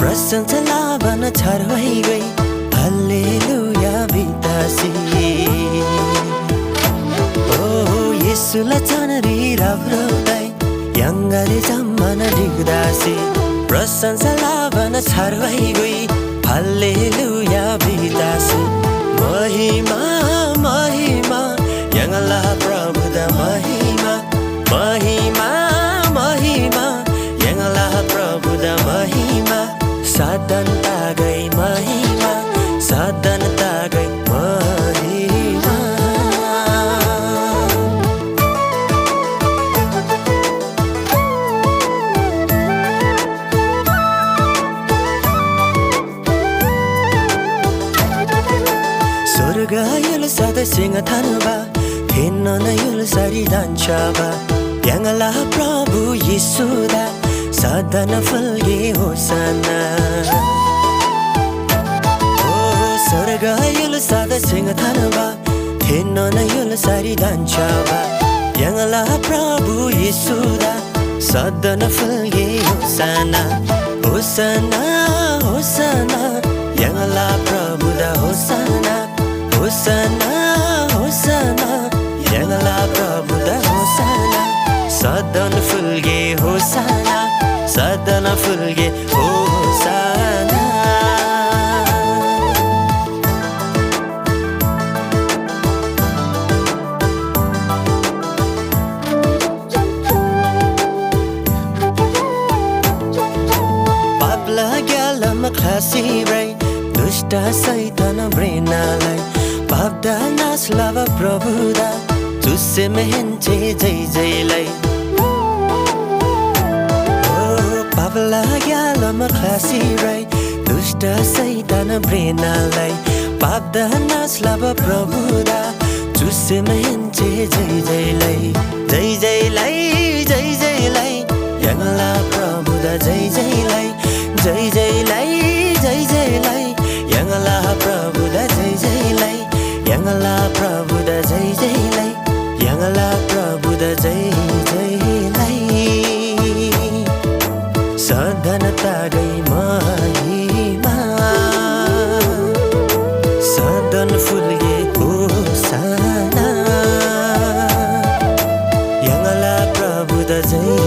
प्रशंसा लाभन छरवाई गई हालेलुया बितासी ओ येशुलाई चनरी राब्रोलाई यङ्गले जम्मन डिग्दासी प्रशंसा लाभन छरवाई गई हालेलुया बितासी महिमा महिमा यङ्गला प्रभु द महिमा महिमा महिमा यङ्गला प्रभु द महिमा साधन तागै महिमा साधन तागै महिमा स्वर्ग युल सधैँ सिंह थानुबा थिन्न न युल सारी दान्छबा यङ्गला प्रभु येशुदा साधन फल्गे होसना ओ स्वर्ग युल सधैँ सिंह थानुबा थिन्न न युल सारी दान्छबा यङ्गला प्रभु येशुदा साधन फल्गे होसना होसना होसना यङ्गला प्रभु दा होसना होसना होसना यङ्गला प्रभु दा होसना साधन फुल्गे होसना साधन फुल्गे होसना पाप लाग्यालम खासिरै दुष्ट सैतान ब्रेनालाई पाप्दा नाश लाभ प्रभुदा चुसे मेहन्छे जय जयलाई ओ पाप लाग्यालम खासिरै दुष्ट सैतान ब्रेनालाई पाप्दा नाश लाभ प्रभुदा चुसे मेहन्छे जय जयलाई जय जयलाई जय जयलाई यङ्गला प्रभुदा जय जयलाई जय जयलाई जय जयलाई यङ्गला प्रभुदा जय जयलाई यङ्गला प्रभुदा जय जयलाई यङ्गला प्रभुदा जय जयलाई साधन तागै महिमा साधन फुल्गे होसना यङ्गला प्रभुदा जय